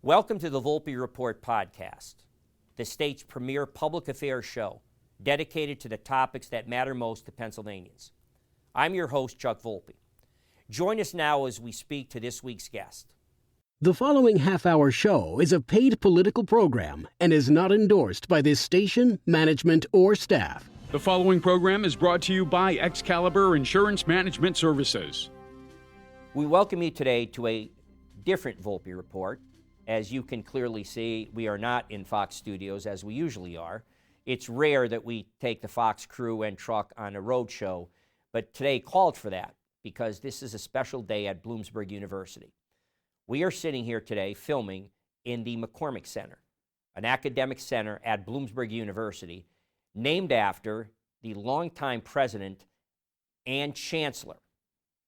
Welcome to the Volpe Report podcast, the state's premier public affairs show dedicated to the topics that matter most to Pennsylvanians. I'm your host, Chuck Volpe. Join us now as we speak to this week's guest. The following half-hour show is a paid political program and is not endorsed by this station, management, or staff. The following program is brought to you by Excalibur Insurance Management Services. We welcome you today to a different Volpe Report. As you can clearly see, we are not in Fox Studios as we usually are. It's rare that we take the Fox crew and truck on a road show, but today called for that because this is a special day at Bloomsburg University. We are sitting here today filming in the McCormick Center, an academic center at Bloomsburg University, named after the longtime president and chancellor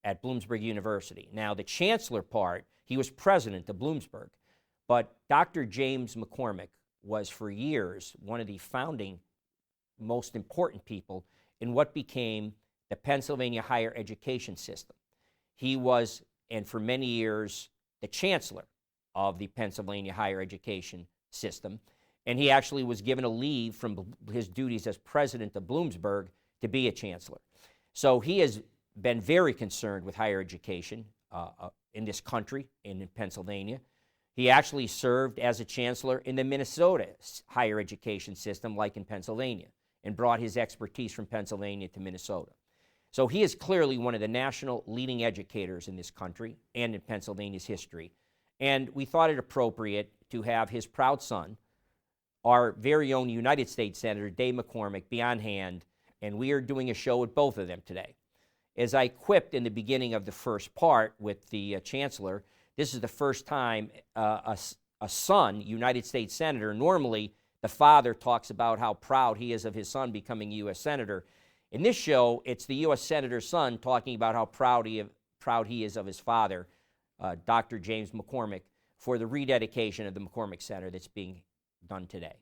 at Bloomsburg University. Now, the chancellor part, he was president of Bloomsburg, but Dr. James McCormick was for years one of the founding most important people in what became the Pennsylvania higher education system. He was, and for many years, the chancellor of the Pennsylvania higher education system, and he actually was given a leave from his duties as president of Bloomsburg to be a chancellor. So he has been very concerned with higher education in this country and in Pennsylvania. He actually served as a chancellor in the Minnesota higher education system, like in Pennsylvania, and brought his expertise from Pennsylvania to Minnesota. So he is clearly one of the national leading educators in this country and in Pennsylvania's history. And we thought it appropriate to have his proud son, our very own United States Senator Dave McCormick, be on hand, and we are doing a show with both of them today. As I quipped in the beginning of the first part with the chancellor, this is the first time a son, United States Senator, normally the father talks about how proud he is of his son becoming a U.S. Senator. In this show, it's the U.S. Senator's son talking about how proud he is of his father, Dr. James McCormick, for the rededication of the McCormick Center that's being done today.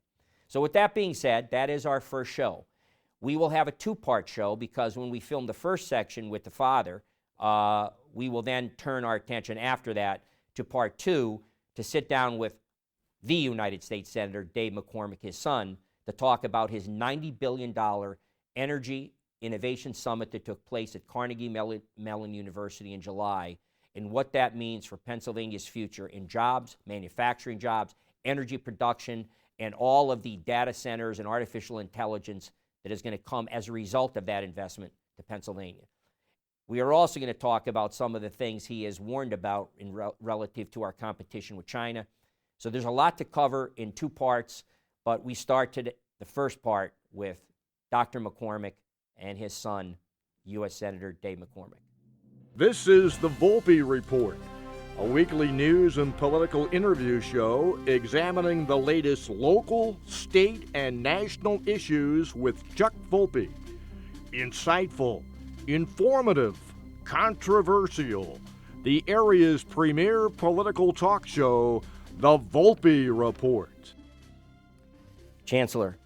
So with that being said, that is our first show. We will have a two-part show because when we film the first section with the father, we will then turn our attention after that to part two to sit down with the United States Senator, Dave McCormick, his son, to talk about his $90 billion Energy Innovation Summit that took place at Carnegie Mellon University in July, and what that means for Pennsylvania's future in jobs, manufacturing jobs, energy production, and all of the data centers and artificial intelligence that is going to come as a result of that investment to Pennsylvania. We are also going to talk about some of the things he has warned about in relative to our competition with China. So there's a lot to cover in two parts, but we start the first part with Dr. McCormick and his son, U.S. Senator Dave McCormick. This is the Volpe Report, a weekly news and political interview show examining the latest local, state, and national issues with Chuck Volpe. Insightful, informative, controversial, the area's premier political talk show, the Volpe Report. Chancellor,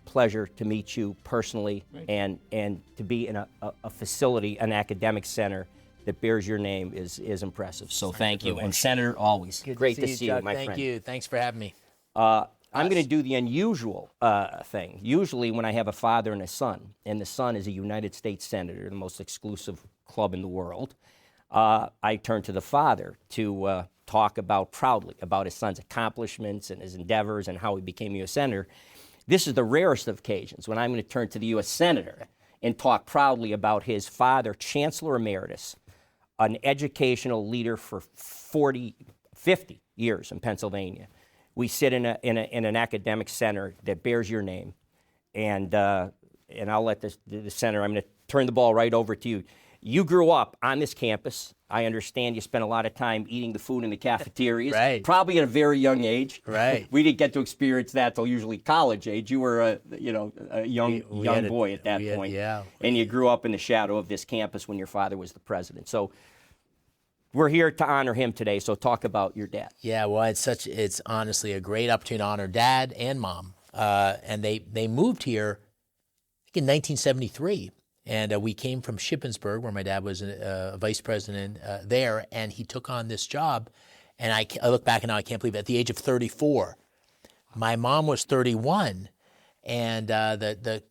pleasure to meet you personally and to be in a facility, an academic center that bears your name is impressive. So thank you. And Senator, always great to see you, my friend. Thank you. Thanks for having me. I'm going to do the unusual thing. Usually when I have a father and a son, and the son is a United States Senator, the most exclusive club in the world, I turn to the father to talk proudly about his son's accomplishments and his endeavors and how he became U.S. Senator. This is the rarest of occasions when I'm going to turn to the U.S. Senator and talk proudly about his father, Chancellor Emeritus, an educational leader for 50 years in Pennsylvania. We sit in an academic center that bears your name, and I'll let the center. I'm going to turn the ball right over to you. You grew up on this campus. I understand you spent a lot of time eating the food in the cafeterias, right? Probably at a very young age, right? We didn't get to experience that till usually college age. You were a young boy at that point, yeah. And you grew up in the shadow of this campus when your father was the president. So we're here to honor him today. So talk about your dad. Yeah, well, it's honestly a great opportunity to honor Dad and Mom, and they moved here, I think in 1973. And we came from Shippensburg, where my dad was a vice president there, and he took on this job And I look back and now I can't believe it. At the age of 34, my mom was 31, and the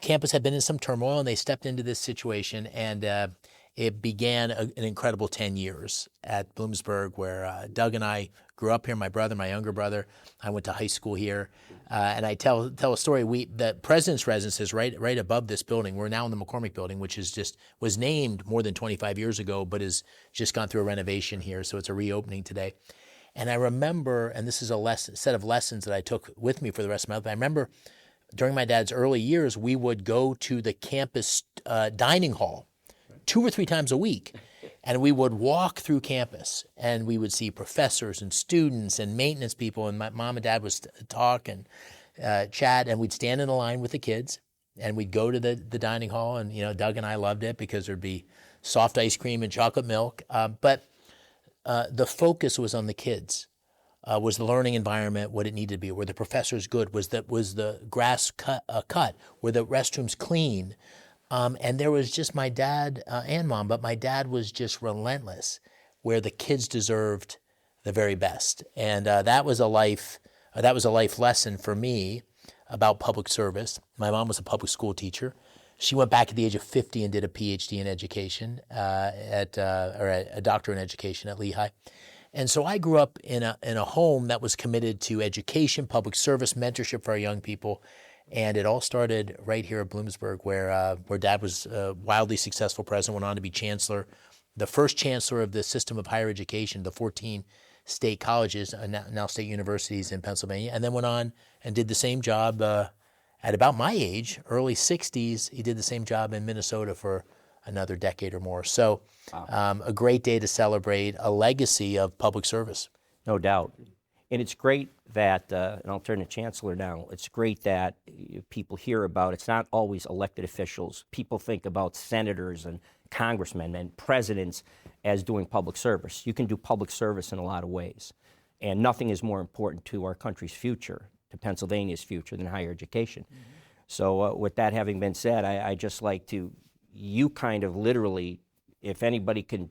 campus had been in some turmoil, and they stepped into this situation, and it began an incredible 10 years at Bloomsburg, where Doug and I grew up here, my brother, my younger brother. I went to high school here. And I tell a story. The president's residence is right above this building. We're now in the McCormick building, which was named more than 25 years ago, but has just gone through a renovation here. So it's a reopening today. And I remember, and this is a set of lessons that I took with me for the rest of my life. I remember during my dad's early years, we would go to the campus dining hall 2 or 3 times a week. And we would walk through campus, and we would see professors and students and maintenance people, and my mom and dad would talk and chat, and we'd stand in a line with the kids, and we'd go to the dining hall, and Doug and I loved it because there'd be soft ice cream and chocolate milk, but the focus was on the kids, was the learning environment what it needed to be, were the professors good, was the grass cut, were the restrooms clean. And there was just my dad and mom, but my dad was just relentless, where the kids deserved the very best. And that was a life lesson for me about public service. My mom was a public school teacher. She went back at the age of 50 and did a PhD in education, or a doctorate in education at Lehigh. And so I grew up in a home that was committed to education, public service, mentorship for our young people. And it all started right here at Bloomsburg, where Dad was a wildly successful president, went on to be chancellor, the first chancellor of the system of higher education, the 14 state colleges, now state universities in Pennsylvania, and then went on and did the same job at about my age, early 60s. He did the same job in Minnesota for another decade or more. So a great day to celebrate a legacy of public service. No doubt. And it's great that, and I'll turn to Chancellor now, it's great that people hear about, it's not always elected officials. People think about senators and congressmen and presidents as doing public service. You can do public service in a lot of ways. And nothing is more important to our country's future, to Pennsylvania's future, than higher education. Mm-hmm. So with that having been said, I just like to, you kind of literally, if anybody can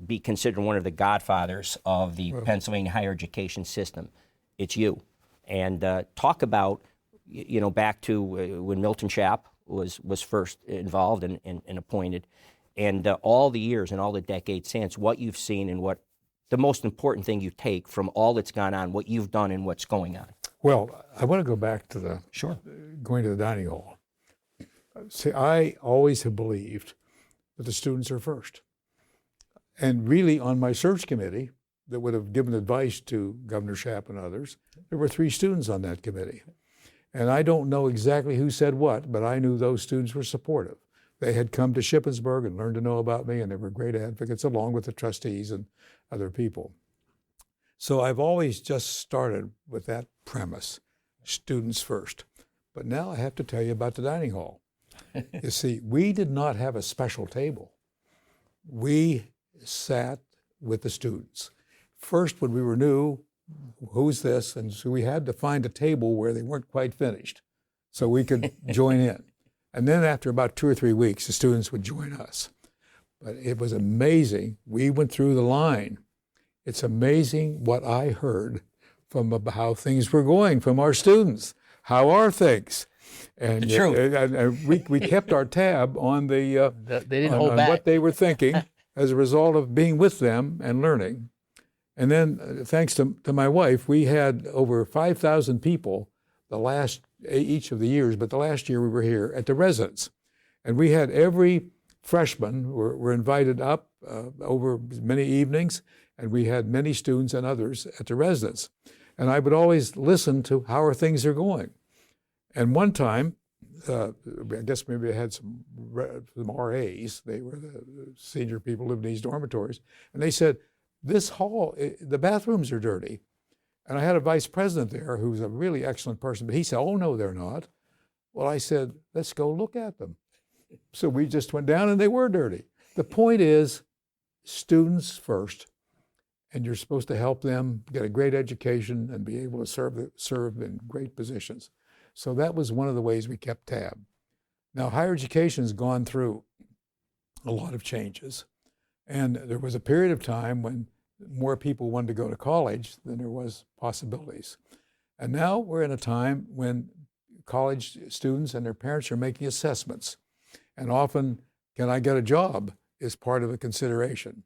be considered one of the godfathers of the Pennsylvania higher education system, it's you. And talk about, back to when Milton Schaap was first involved and appointed, and all the years and all the decades since, what you've seen and what the most important thing you take from all that's gone on, what you've done and what's going on. Well, I want to go back to going to the dining hall. See, I always have believed that the students are first. And really, on my search committee that would have given advice to Governor Schaap and others, there were 3 students on that committee. And I don't know exactly who said what, but I knew those students were supportive. They had come to Shippensburg and learned to know about me, and they were great advocates, along with the trustees and other people. So I've always just started with that premise, students first. But now I have to tell you about the dining hall. You see, we did not have a special table. We sat with the students. First, when we were new, who's this? And so we had to find a table where they weren't quite finished so we could join in. And then after about 2 or 3 weeks, the students would join us. But it was amazing. We went through the line. It's amazing what I heard from how things were going from our students. How are things? And, we kept our tab on they didn't hold back. What they were thinking as a result of being with them and learning. And then, thanks to my wife, we had over 5,000 people each of the years, but the last year we were here at the residence. And we had every freshman were invited up over many evenings, and we had many students and others at the residence. And I would always listen to how things are going. And one time, I guess maybe I had some RAs, they were the senior people living in these dormitories, and they said, this hall, the bathrooms are dirty. And I had a vice president there who was a really excellent person, but he said, oh no, they're not. Well, I said, let's go look at them. So we just went down and they were dirty. The point is, students first, and you're supposed to help them get a great education and be able to serve in great positions. So that was one of the ways we kept tab. Now, higher education has gone through a lot of changes. And there was a period of time when more people wanted to go to college than there was possibilities. And now we're in a time when college students and their parents are making assessments. And often, can I get a job is part of a consideration.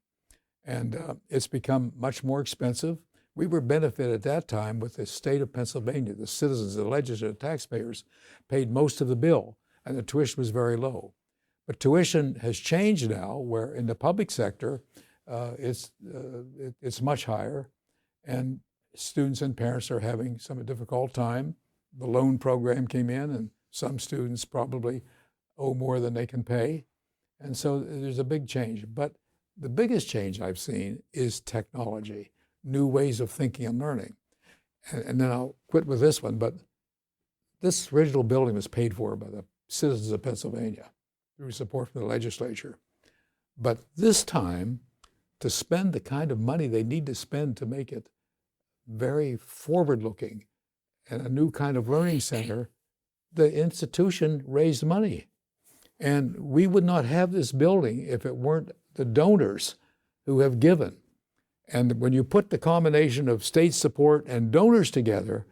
And it's become much more expensive. We were benefited at that time with the state of Pennsylvania. The citizens, the legislative taxpayers paid most of the bill, and the tuition was very low. But tuition has changed now, where in the public sector, it's much higher, and students and parents are having some difficult time. The loan program came in, and some students probably owe more than they can pay. And so there's a big change. But the biggest change I've seen is technology, new ways of thinking and learning. And then I'll quit with this one, but this original building was paid for by the citizens of Pennsylvania through support from the legislature. But this time, to spend the kind of money they need to spend to make it very forward-looking and a new kind of learning center, the institution raised money. And we would not have this building if it weren't the donors who have given. And when you put the combination of state support and donors together,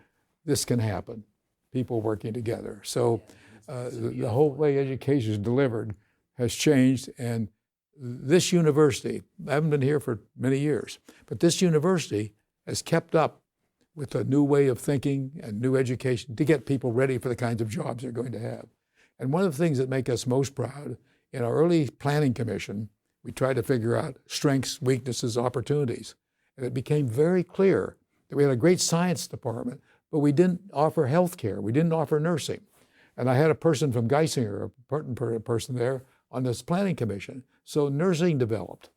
this can happen, people working together. So the whole way education is delivered has changed. And this university, I haven't been here for many years, but this university has kept up with a new way of thinking and new education to get people ready for the kinds of jobs they're going to have. And one of the things that make us most proud, in our early planning commission, we tried to figure out strengths, weaknesses, opportunities. And it became very clear that we had a great science department, but we didn't offer health care. We didn't offer nursing. And I had a person from Geisinger, a important person there, on this planning commission. So nursing developed.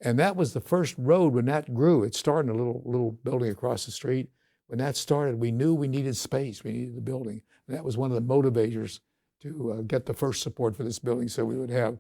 And that was the first road when that grew. It started in a little building across the street. When that started, we knew we needed space. We needed the building. And that was one of the motivators to get the first support for this building so we would have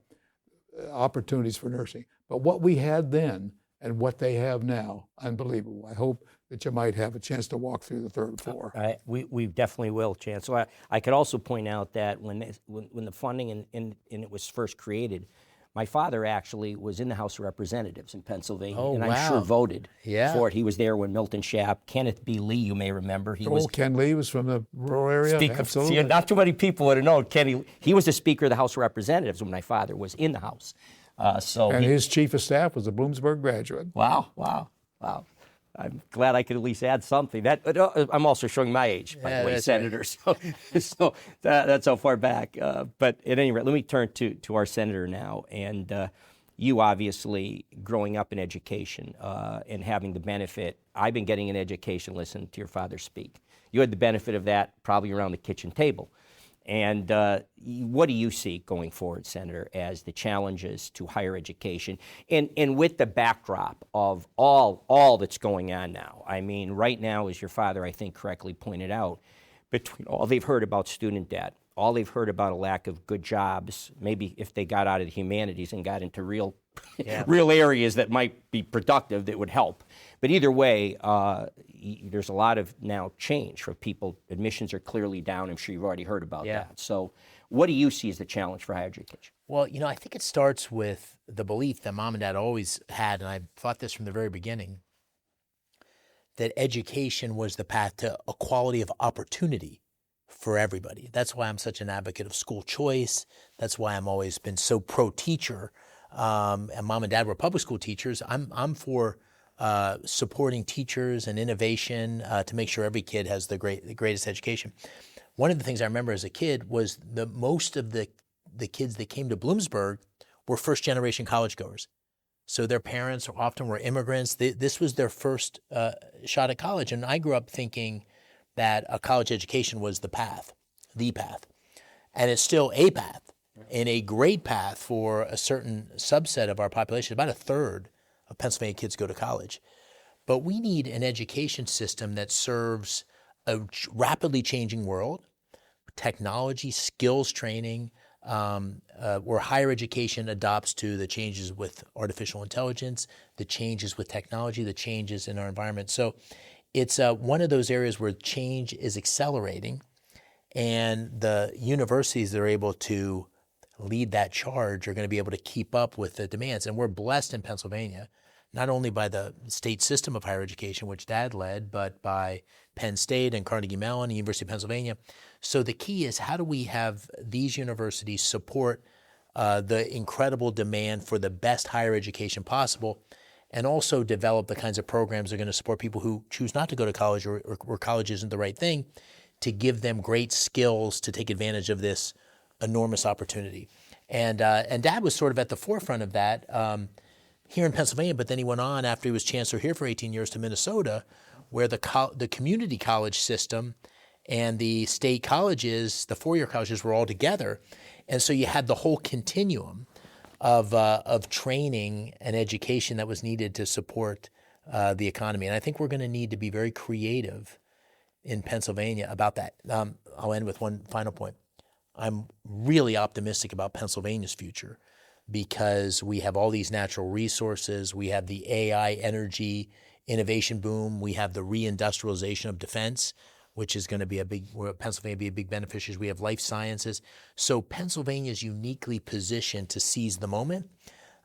opportunities for nursing. But what we had then and what they have now, unbelievable. I hope that you might have a chance to walk through the third floor. We definitely will, Chancellor. I could also point out that when the funding and it was first created, my father actually was in the House of Representatives in Pennsylvania, and I'm sure voted for it. He was there when Milton Schaap, Kenneth B. Lee, you may remember. Ken Lee was from the rural area. Absolutely. See, not too many people would have known Kenny. He was the Speaker of the House of Representatives when my father was in the House. His chief of staff was a Bloomsburg graduate. Wow. I'm glad I could at least add something. I'm also showing my age, by the way, Senator. Right. So that's how far back. But at any rate, let me turn to our senator now. And you obviously growing up in education and having the benefit. I've been getting an education listening to your father speak. You had the benefit of that probably around the kitchen table. And what do you see going forward, Senator, as the challenges to higher education and with the backdrop of all that's going on now? I mean, right now, as your father, I think, correctly pointed out, between all they've heard about student debt, all they've heard about a lack of good jobs, maybe if they got out of the humanities and got into real areas that might be productive that would help. But either way, there's a lot of now change for people. Admissions are clearly down. I'm sure you've already heard about that. So what do you see as the challenge for higher education? Well, I think it starts with the belief that Mom and Dad always had, and I thought this from the very beginning, that education was the path to equality of opportunity for everybody. That's why I'm such an advocate of school choice. That's why I'm always been so pro-teacher. And Mom and Dad were public school teachers. I'm for supporting teachers and innovation to make sure every kid has the greatest education. One of the things I remember as a kid was most of the kids that came to Bloomsburg were first-generation college goers. So their parents often were immigrants. This was their first shot at college. And I grew up thinking that a college education was the path. And it's still a path, and a great path for a certain subset of our population. About a third of Pennsylvania kids go to college. But we need an education system that serves a rapidly changing world, technology, skills training, where higher education adopts to the changes with artificial intelligence, the changes with technology, the changes in our environment. So it's one of those areas where change is accelerating, and the universities that are able to lead that charge are going to be able to keep up with the demands. And we're blessed in Pennsylvania not only by the state system of higher education, which Dad led, but by Penn State and Carnegie Mellon and University of Pennsylvania. So the key is, how do we have these universities support the incredible demand for the best higher education possible, and also develop the kinds of programs that are going to support people who choose not to go to college or college isn't the right thing, to give them great skills to take advantage of this enormous opportunity. And Dad was sort of at the forefront of that here in Pennsylvania, but then he went on after he was chancellor here for 18 years to Minnesota, where the community college system and the state colleges, the four-year colleges, were all together. And so you had the whole continuum of training and education that was needed to support the economy. And I think we're going to need to be very creative in Pennsylvania about that. I'll end with one final point. I'm really optimistic about Pennsylvania's future because we have all these natural resources. We have the AI energy innovation boom. We have the reindustrialization of defense, which is going to be Pennsylvania be a big beneficiary. We have life sciences. So Pennsylvania is uniquely positioned to seize the moment.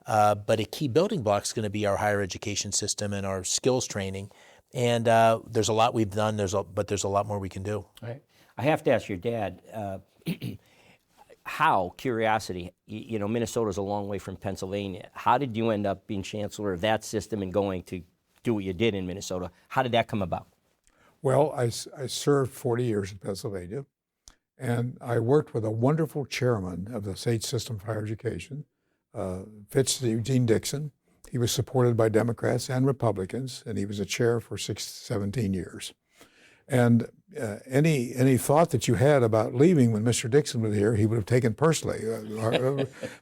But a key building block is going to be our higher education system and our skills training. And there's a lot we've done, but there's a lot more we can do. Right. I have to ask your dad, how, curiosity, Minnesota's a long way from Pennsylvania. How did you end up being chancellor of that system and going to do what you did in Minnesota? How did that come about? Well, I served 40 years in Pennsylvania, and I worked with a wonderful chairman of the state system for higher education, Eugene Dixon. He was supported by Democrats and Republicans, and he was a chair for 17 years. And any thought that you had about leaving when Mr. Dixon was here, he would have taken personally.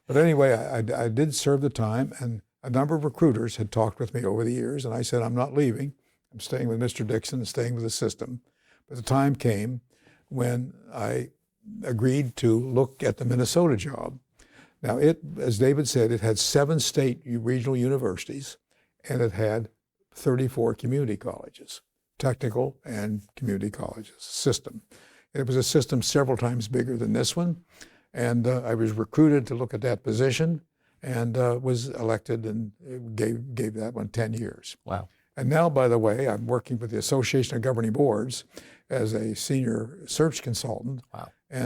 But anyway, I did serve the time, and a number of recruiters had talked with me over the years, and I said, I'm not leaving. I'm staying with Mr. Dixon and staying with the system. But the time came when I agreed to look at the Minnesota job. Now, as David said, it had 7 state regional universities, and it had 34 community colleges, technical and community colleges system. It was a system several times bigger than this one, and I was recruited to look at that position and was elected and gave that one 10 years. Wow. And now, by the way, I'm working with the Association of Governing Boards as a senior search consultant. Wow. Mm-hmm.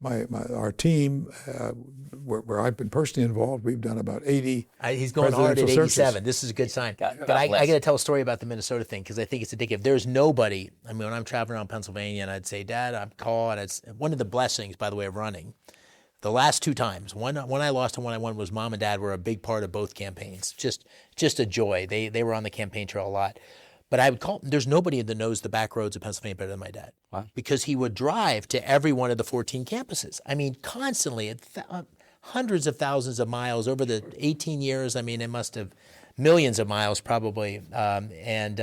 And our team, where I've been personally involved, we've done about 80 He's going hard at 87. searches. This is a good sign. God But I bless. got to tell a story about the Minnesota thing because I think it's indicative. There's nobody, when I'm traveling around Pennsylvania and I'd say, Dad, I'd call, and it's one of the blessings, by the way, of running. The last 2 times, one I lost and one I won, was Mom and Dad were a big part of both campaigns. Just a joy. They were on the campaign trail a lot. But I would call, there's nobody that knows the back roads of Pennsylvania better than my dad. Wow. Because he would drive to every one of the 14 campuses. I mean, constantly, hundreds of thousands of miles over the 18 years. I mean, it must have millions of miles probably. And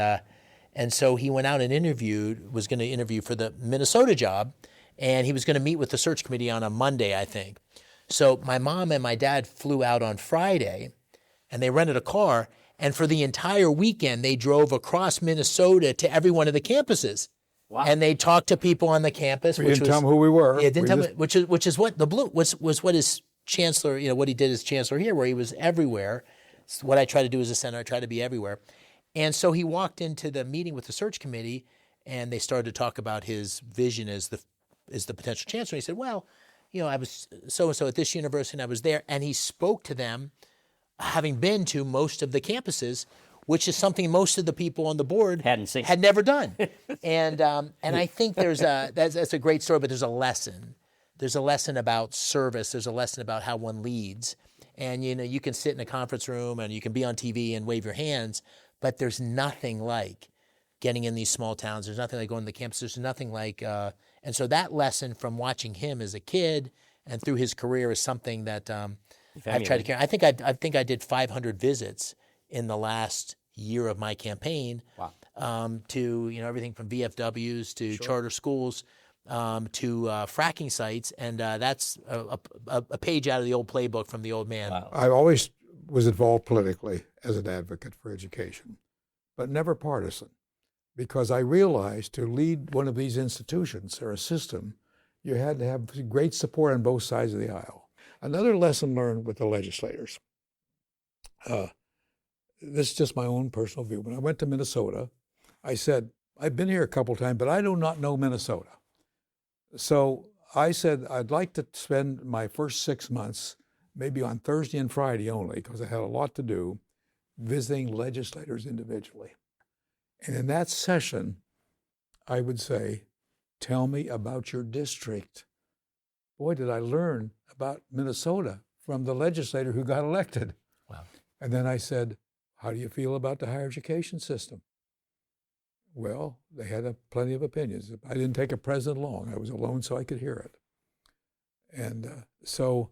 so he went out and was going to interview for the Minnesota job. And he was going to meet with the search committee on a Monday, I think. So my mom and my dad flew out on Friday, and they rented a car. And for the entire weekend, they drove across Minnesota to every one of the campuses. Wow. And they talked to people on the campus. We didn't tell them who we were. Yeah, didn't tell them, which is what was what his chancellor, what he did as chancellor here, where he was everywhere. It's what I try to do as a senator. I try to be everywhere. And so he walked into the meeting with the search committee, and they started to talk about his vision as the potential chancellor. He said, well, I was so-and-so at this university, and I was there. And he spoke to them, having been to most of the campuses, which is something most of the people on the board had never done. And I think that's a great story, but there's a lesson. There's a lesson about service. There's a lesson about how one leads. And, you can sit in a conference room and you can be on TV and wave your hands, but there's nothing like getting in these small towns. There's nothing like going to the campus. There's nothing like, and so that lesson from watching him as a kid and through his career is something that I've tried to carry. I think I did 500 visits in the last year of my campaign. Wow. To everything from VFWs to charter schools to fracking sites, and that's a page out of the old playbook from the old man. Wow. I always was involved politically as an advocate for education, but never partisan, because I realized to lead one of these institutions or a system, you had to have great support on both sides of the aisle. Another lesson learned with the legislators, this is just my own personal view. When I went to Minnesota, I said, I've been here a couple times, but I do not know Minnesota. So I said, I'd like to spend my first 6 months, maybe on Thursday and Friday only, because I had a lot to do, visiting legislators individually. And in that session, I would say, tell me about your district. Boy, did I learn about Minnesota from the legislator who got elected. Wow. And then I said, how do you feel about the higher education system? Well, they had plenty of opinions. I didn't take a president long. I was alone so I could hear it. And so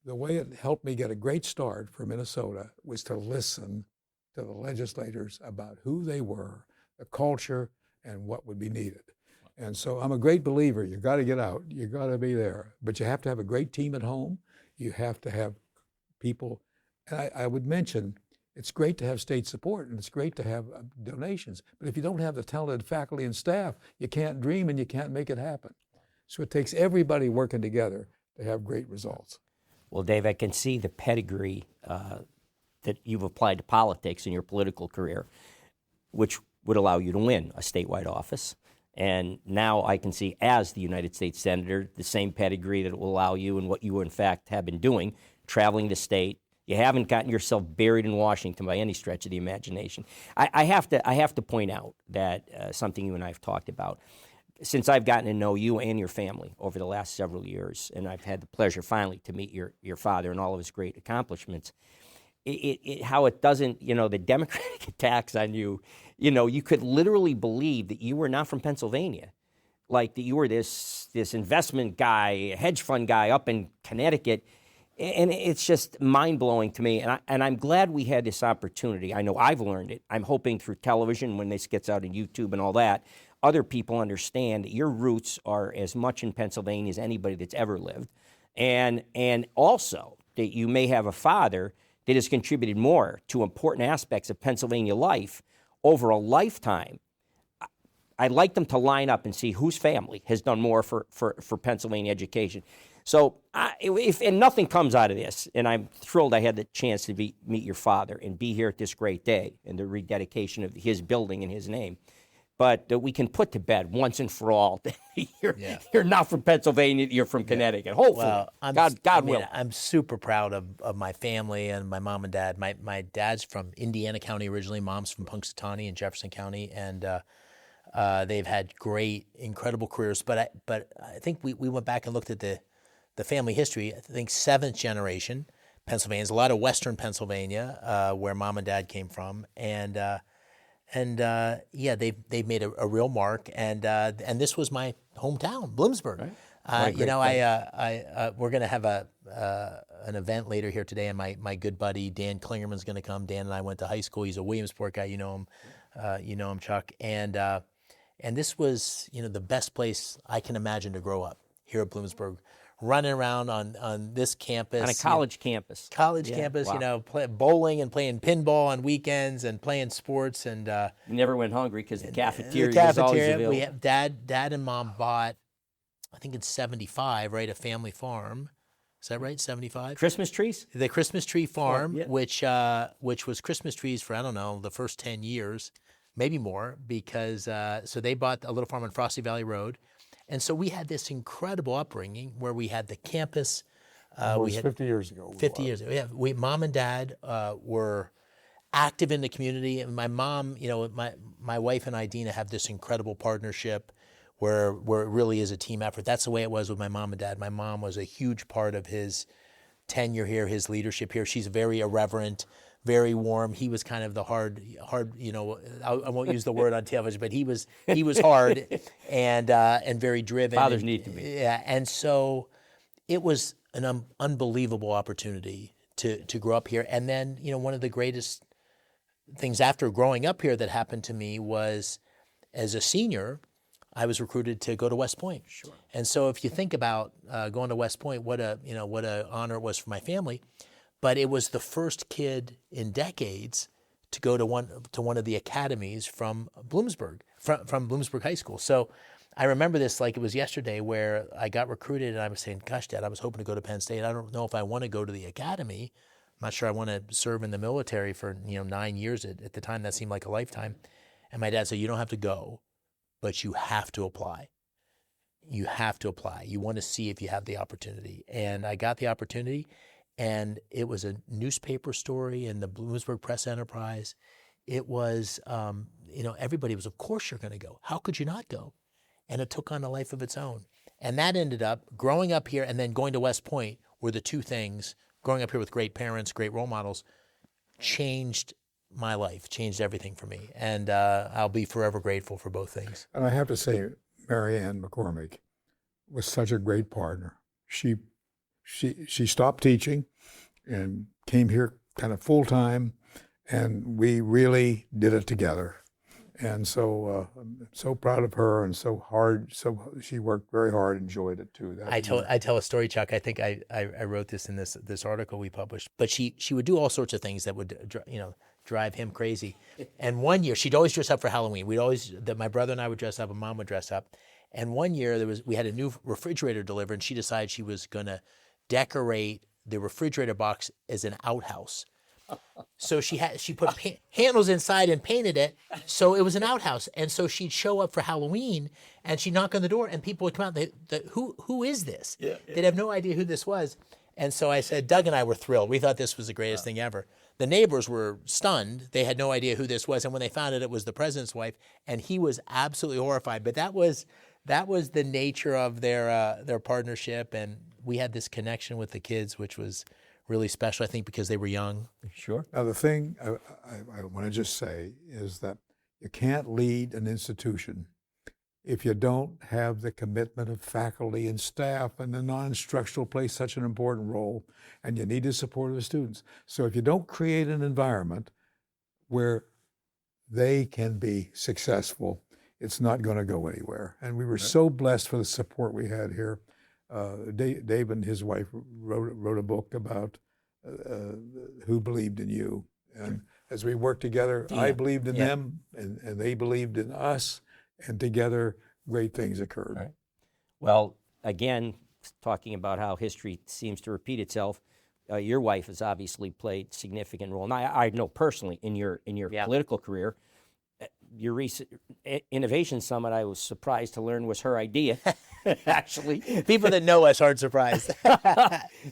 the way it helped me get a great start for Minnesota was to listen to the legislators about who they were, the culture, and what would be needed. And so I'm a great believer. You got to get out. You got to be there. But you have to have a great team at home. You have to have people. And I would mention, it's great to have state support and it's great to have donations. But if you don't have the talented faculty and staff, you can't dream and you can't make it happen. So it takes everybody working together to have great results. Well, Dave, I can see the pedigree that you've applied to politics in your political career, which would allow you to win a statewide office. And now I can see, as the United States Senator, the same pedigree that will allow you and what you, in fact, have been doing, traveling the state. You haven't gotten yourself buried in Washington by any stretch of the imagination. I have to point out that something you and I have talked about. Since I've gotten to know you and your family over the last several years, and I've had the pleasure finally to meet your father and all of his great accomplishments, how it doesn't, the Democratic attacks on you, you could literally believe that you were not from Pennsylvania, like that you were this investment guy, hedge fund guy up in Connecticut. And it's just mind-blowing to me, and I'm glad we had this opportunity. I know I've learned it. I'm hoping through television, when this gets out on YouTube and all that, other people understand that your roots are as much in Pennsylvania as anybody that's ever lived, and also that you may have a father that has contributed more to important aspects of Pennsylvania life over a lifetime. I'd like them to line up and see whose family has done more for Pennsylvania education. So if nothing comes out of this, and I'm thrilled I had the chance to meet your father and be here at this great day and the rededication of his building in his name, but we can put to bed once and for all that you're not from Pennsylvania, you're from Connecticut. Hopefully, well, God will. I'm super proud of my family and my mom and dad. My dad's from Indiana County originally. Mom's from Punxsutawney in Jefferson County, and they've had great, incredible careers. But I think we went back and looked at the family history. I think 7th generation Pennsylvania. There's a lot of Western Pennsylvania where mom and dad came from, and they've made a real mark. And this was my hometown, Bloomsburg. Right. We're going to have an event later here today, and my good buddy Dan Klingerman's going to come. Dan and I went to high school. He's a Williamsport guy. You know him, Chuck. And this was the best place I can imagine to grow up here at Bloomsburg. Running around on this campus. On a college campus. Campus, wow. Bowling and playing pinball on weekends and playing sports. And you never went hungry because the cafeteria was always available. We have Dad and Mom bought, I think it's 75, right, a family farm. Is that right, 75? Christmas trees? The Christmas tree farm, yeah. which was Christmas trees for, I don't know, the first 10 years, maybe more, because so they bought a little farm on Frosty Valley Road. And so we had this incredible upbringing where we had the campus. We had 50 years ago. 50 years ago, yeah. Mom and Dad were active in the community, and my mom, my wife and I, Dina, have this incredible partnership where it really is a team effort. That's the way it was with my mom and dad. My mom was a huge part of his tenure here, his leadership here. She's very irreverent, very warm. He was kind of the hard. I won't use the word on television, but he was hard and very driven. Fathers need to be. Yeah, and so it was an unbelievable opportunity to grow up here. And then one of the greatest things after growing up here that happened to me was, as a senior, I was recruited to go to West Point. Sure. And so if you think about going to West Point, what a honor it was for my family. But it was the first kid in decades to go to one of the academies from Bloomsburg, from Bloomsburg High School. So I remember this like it was yesterday, where I got recruited and I was saying, gosh, Dad, I was hoping to go to Penn State. I don't know if I want to go to the academy, not sure I want to serve in the military for 9 years. At the time, that seemed like a lifetime. And my dad said, you don't have to go, but you have to apply. You have to apply. You want to see if you have the opportunity. And I got the opportunity, and it was a newspaper story in the Bloomsburg Press Enterprise. It was, everybody was, of course you're going to go. How could you not go? And it took on a life of its own. And that ended up, growing up here and then going to West Point were the two things, growing up here with great parents, great role models, changed my life, changed everything for me. And I'll be forever grateful for both things. And I have to say, Marianne McCormick was such a great partner. She stopped teaching and came here kind of full time, and we really did it together. And so I'm so proud of her, and so hard. So she worked very hard, enjoyed it too. I tell a story, Chuck. I think I wrote this in this article we published. But she would do all sorts of things that would drive him crazy. And one year she'd always dress up for Halloween. My brother and I would dress up, and Mom would dress up. And one year we had a new refrigerator delivered, and she decided she was going to decorate the refrigerator box as an outhouse. So she put handles inside and painted it, so it was an outhouse. And so she'd show up for Halloween, and she'd knock on the door, and people would come out. Who is this? Yeah. They'd have no idea who this was. And so I said, Doug and I were thrilled. We thought this was the greatest thing ever. The neighbors were stunned. They had no idea who this was, and when they found it was the president's wife, and he was absolutely horrified. But that was the nature of their partnership, and we had this connection with the kids, which was really special, I think, because they were young. Sure. Now, the thing I want to just say is that you can't lead an institution if you don't have the commitment of faculty and staff, and the non-instructional plays such an important role, and you need the support of the students. So if you don't create an environment where they can be successful, it's not going to go anywhere. And we were so blessed for the support we had here. Dave and his wife wrote a book about who believed in you. And as we worked together, I believed in them, and they believed in us, and together great things occurred. Right. Well, again, talking about how history seems to repeat itself, your wife has obviously played a significant role. And I know personally in your political career, your recent Innovation Summit, I was surprised to learn was her idea, actually. People that know us aren't surprised.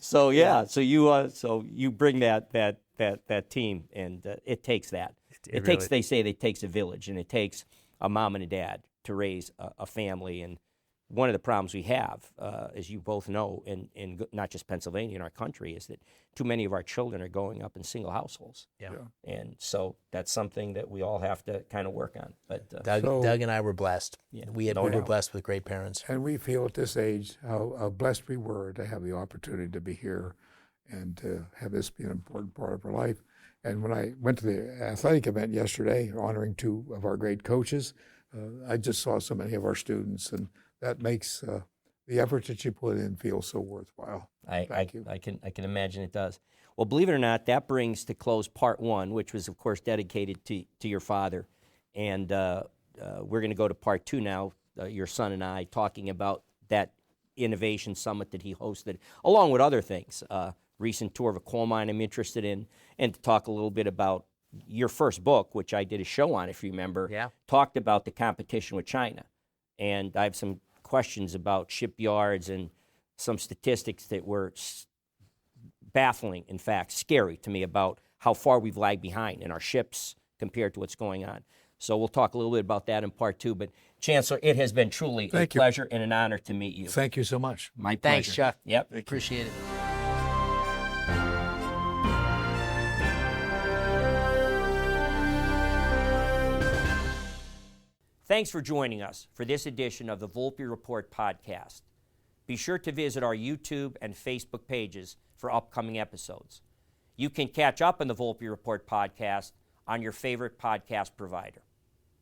So you bring that team, and it takes that. It takes, they say, it takes a village, and it takes a mom and a dad to raise a family. And one of the problems we have, as you both know, in not just Pennsylvania, in our country, is that too many of our children are growing up in single households. Yeah. And so that's something that we all have to kind of work on. But Doug and I were blessed. Yeah, we were blessed with great parents. And we feel at this age how blessed we were to have the opportunity to be here and to have this be an important part of our life. And when I went to the athletic event yesterday, honoring two of our great coaches, I just saw so many of our students, and that makes the effort that you put in feel so worthwhile. Thank you. I can imagine it does. Well, believe it or not, that brings to close part one, which was, of course, dedicated to your father. And we're going to go to part two now, your son and I, talking about that Innovation Summit that he hosted, along with other things. Recent tour of a coal mine I'm interested in, and to talk a little bit about your first book, which I did a show on, if you remember, talked about the competition with China. And I have some questions about shipyards and some statistics that were baffling, in fact, scary to me, about how far we've lagged behind in our ships compared to what's going on. So we'll talk a little bit about that in part two. But Chancellor, it has been truly a pleasure and an honor to meet you. Thank you so much. My pleasure. Thanks, Chuck. Yep. Appreciate it. Thanks for joining us for this edition of the Volpe Report podcast. Be sure to visit our YouTube and Facebook pages for upcoming episodes. You can catch up on the Volpe Report podcast on your favorite podcast provider.